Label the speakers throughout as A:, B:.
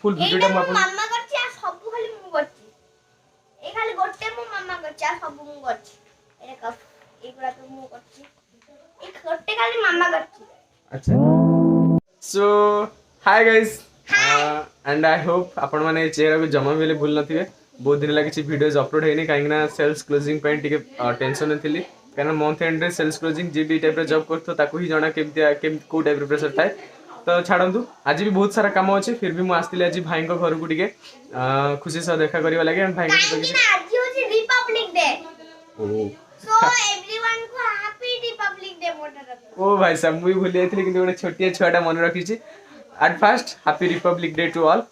A: Full वीडियोटा
B: मो मामा करछि आ सब खाली मु करछि ए खाली गोटे मो मामा करछि आ सब मु करछि ए कप एगुडा तो मु करछि ए गोटे खाली मामा करछि
A: अच्छा so hi guys and I hope आपण माने चेहरा को जमा बेले भूल नथिबे बहुत दिन लागी वीडियोज अपलोड हेनी काहेकि ना सेल्स क्लोजिंग पे टिके टेंशन थिली कारण मंथ एंड रे सेल्स क्लोजिंग जे भी टाइप रे जॉब करथो ताको ही जणा केम को टाइप रे प्रेशर थाए तो छाड़ू आज भी बहुत सारा काम अच्छे फिर भी मुझे आसती आज भाई घर को टिके खुशी सह देखा करवा लगे भाई
B: आज होची रिपब्लिक डे सो एवरीवन को हैप्पी रिपब्लिक डे मोटर
A: ओ भाई साहब मुई भूली जाइथिली किंतु गोटे छोटिया छुआटा मन रखी at first happy Republic Day to all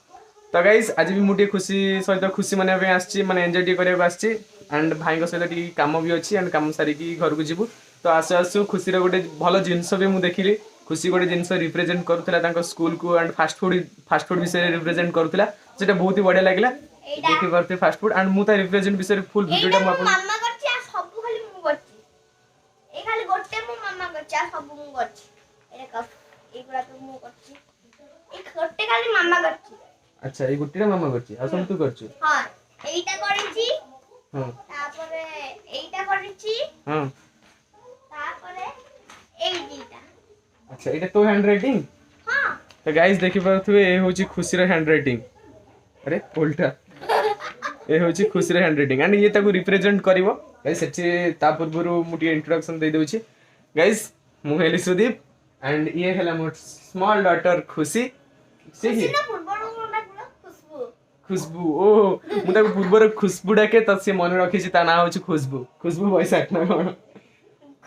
A: तो गाइस आज भी मुझे खुशी सहित खुशी मनाइबा पे आछि माने एन्जॉय टी करबा आछि एंड भाई को सहित टी काम भी अछि एंड काम सारी की घर को जीवु तो आसु आसु खुशी रे गोटे भलो जिंस भी मु देखिली खुशी गोटे जिनस रिप्रेजेंट करूला स्कूल को एंड फास्ट फूड विषय रिप्रेजेंट करूला सेटा बहुत ही बढ़िया लागला देखि परते फास्ट फूड एंड मु ता रिप्रेजेंट विषय फुल वीडियोटा मु आपन
B: मामा करछि आ सब खाली मु करछि ए खाली गोटे मो मामा करछि आ सब मु करछि ए कप एगुडा तो मु करछि ए गोटे खाली मामा करछि
A: अच्छा ए गुटीरा मामा करछि आ सब तू करछु
B: हां एइटा करछि हां तापरे एइटा करछि
A: हां
B: तापरे एइ दीटा
A: अच्छा एटा तो हैंड राइटिंग
B: हां
A: तो गाइस देखि परथुवे ए होची खुशी रे हैंड राइटिंग अरे उल्टा ए होची खुशी रे हैंड राइटिंग एंड ये ताको रिप्रेजेंट करिवो गाइस सेठी ता पूर्वरु मुटी इंट्रोडक्शन दे देउची गाइस मु हेली सुदीप एंड ये हेला मोर स्मॉल डॉटर खुशी
B: खुशी ना पूर्वरु खुशबू
A: खुशबू ओ मु ताको पूर्वरु खुशबू डाके त से मन रखी छि ता ना होची खुशबू खुशबू वैशाख ना कोन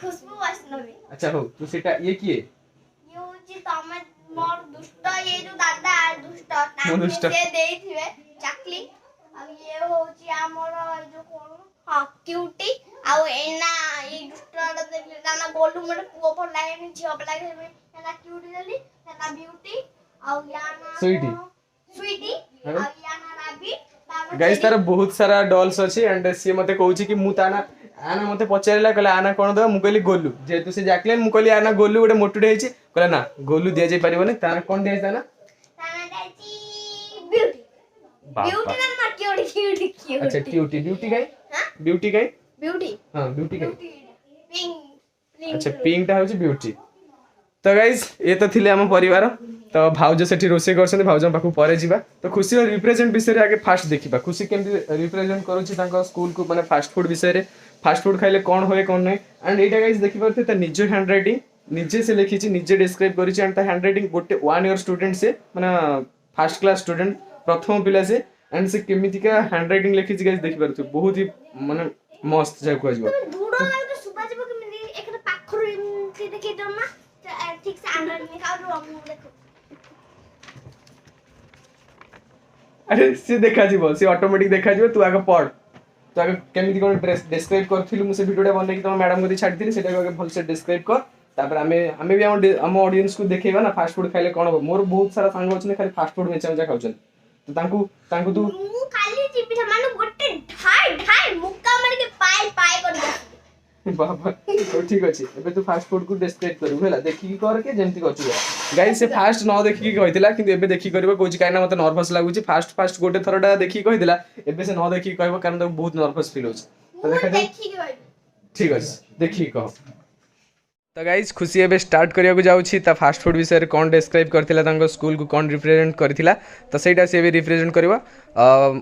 B: खुशबू वैष्णवी
A: अच्छा हो तू सेटा ये किए
B: ये होची तमे मोर दुष्ट ये जो दादा दुष्ट ताके से देइथिबे चकली अब ये होची हमर जो कोन हां क्यूटी आ एना ये दुष्ट देखले ना गोलू मने पुओ पर लागे झियो पर लागे ना क्यूटी जली ना ब्यूटी आ याना
A: स्वीटी
B: स्वीटी आ याना रैबिट
A: गाइस तार बहुत सारा डॉल्स अछि एंड से मते कहूची कि मु ताना आना मते पचारला कहला आना कोन दो मु कहली गोलू जेतु से जाकलेन मु कहली आना गोलू गोटे मोटुडे हेची कहला ना गोलू दिया जाय परिबो ने ताना कोन दिया जाय ना
B: ताना दाची ब्यूटी ब्यूटी ना ना क्यूटी
A: अच्छा क्यूटी ब्यूटी गाय
B: हां
A: ब्यूटी गाय
B: ब्यूटी
A: हां ब्यूटी गाय
B: पिंक
A: अच्छा पिंक टा होची ब्यूटी तो गाइस ये तो थिले हम परिवार तो भाउज सेठी रोसे करछन भाउज पाखु परे जिबा तो खुशी रो रिप्रेजेंट विषय रे आगे फास्ट देखिबा खुशी केमती रिप्रेजेंट करूची तांको स्कूल को माने फास्ट फूड विषय रे फास्ट फूड खाइले कोन होय कोन नै एंड एटा गाइस देखि परथे त निजे हैंड राइटिंग निजे से लिखी छि निजे डिस्क्राइब करी छि एंड त हैंड राइटिंग गोटे 1 ईयर स्टूडेंट से माने फर्स्ट क्लास स्टूडेंट प्रथम पिला से एंड से केमिति का हैंड राइटिंग लिखी छि गाइस देखि परथे बहुत ही माने मस्त जाय को आजबो
B: दूडो लागे सुबा जब केमिति एकटा पाखरो एमति देखि दमा ठीक से हैंड राइटिंग का रो हम देखो
A: अरे से देखा जीवो से ऑटोमेटिक देखा जीवो तू आगे पढ़ तो आगे केमिति कोन डिस्क्राइब करथिलु मु से वीडियोटा बनै कि तम मैडम को छाडी दिली सेटा आगे भल से डिस्क्राइब कर तापर हमें भी हम ऑडियंस को देखेबा ना फास्ट फूड खाइले कोन हो मोर बहुत सारा संग अछि खाली फास्ट फूड मेचा मेचा खाउछन तो तांकू तू
B: मु खाली जीबी माने गोटे ढाई ढाई मुक्का मार के पाई पाई कर
A: बाबा तो ठीक अछि एबे तू फास्ट फूड को डिस्क्राइब करू हैला देखि की कर के जेंति करछु गाइस से फास्ट न देखि की कहितला किंतु एबे देखि करबो कोछि काइना मते नर्वस लागुछि फास्ट गोटे थरडा देखि कहितला एबे से न देखि कहबो कारण तो बहुत नर्वस फील होछि तो देखा
B: देखि के
A: ठीक अछि देखि कह तो गाइस खुशी एबे स्टार्ट करिया को जाउछि त फास्ट फूड विषय रे कोन डिस्क्राइब करथिला तांको स्कूल को कोन रिप्रेजेंट करथिला तो सेटा से भी रिप्रेजेंट करबा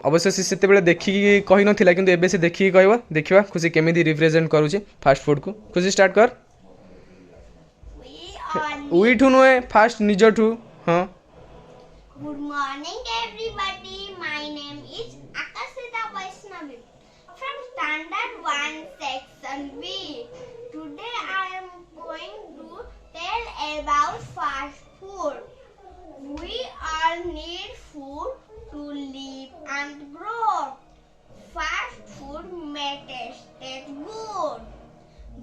A: अवश्य से सेते बेले देखि कहि नथिला किंतु एबे से देखि कहबा देखिबा खुशी केमिति रिप्रेजेंट करूछि फास्ट फूड को खुशी स्टार्ट कर वी ठू नुए फास्ट निजो ठू हां
B: good morning everybody my name is Akashita Vaishnavi from standard 1 section B. Today I am going to tell about fast food. We all need food to live and grow. Fast food may taste good,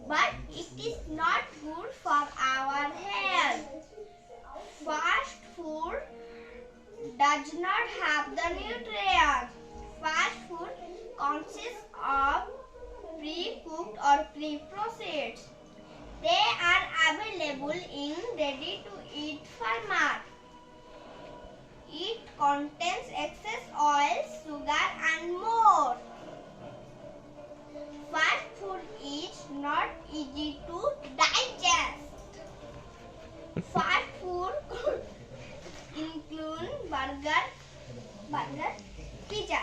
B: but it is not good for our health. Fast food does not have the nutrients. Fast food consists of pre-cooked or pre-processed. They are available in ready-to-eat format. It contains excess oil, sugar and more. Fast food is not easy to digest. Fast food include burger, pizza.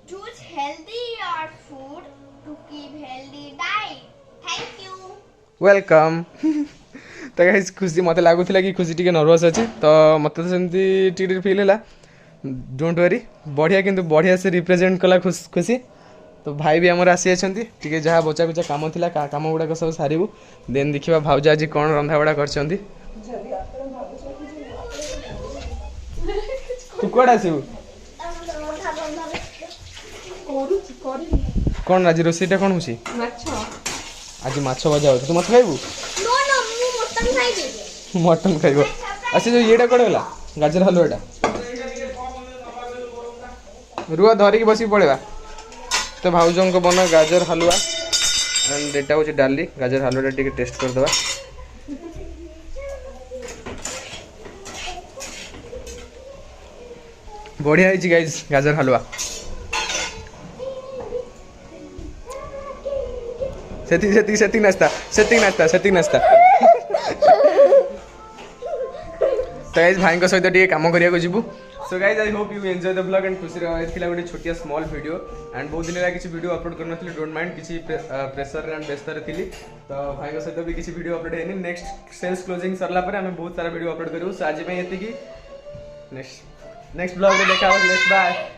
B: Choose healthier food to keep healthy diet. Thank you.
A: Welcome तो guys खुशी मत लगुला कि खुशी T nervous अच्छी तो मत तो सेमती टी फिल है डोंट वरी बढ़िया किंतु बढ़िया से रिप्रेजेंट कला खुशी तो भाई भी आमर आसी टी जहाँ बचा कुचा कम थी कम गुड़ाक सब सारू देन देखा भाउज आज कौन रंधा बड़ा कर तू कौन आसबू कौन आज रोषईटा कौन हो आज माछ भजा हो तू मत खाइबू मटन खाइब अच्छा जो ये कौन गला गाजर हलुआटा रुआ धरिकी बस पड़ेगा तो भाउजों को बना गाजर हलुआ एंड एटा हूँ डाली गाजर हलुआ टी टेस्ट करदे बढ़िया है गाइज गाजर हलुआ सेती नास्ता तो गाइज भाई सहित टे कम करने जीवु so guys I hope you enjoy the blog and खुशी रहा गोटे छोटिया स्मॉल वीडियो एंड बहुत दिन किसी वीडियो अपलोड करनी डोंट माइंड किसी प्रेसर एंड व्यस्त थी तो भाई सहित भी किसी वीडियो अपलोड है नेक्स्ट सेल्स क्लोजिंग सरला आम बहुत सारा वीडियो अपलोड करूँ सो आज ये नेक्स्ट ब्लॉग में देखा नेक्स्ट बाय।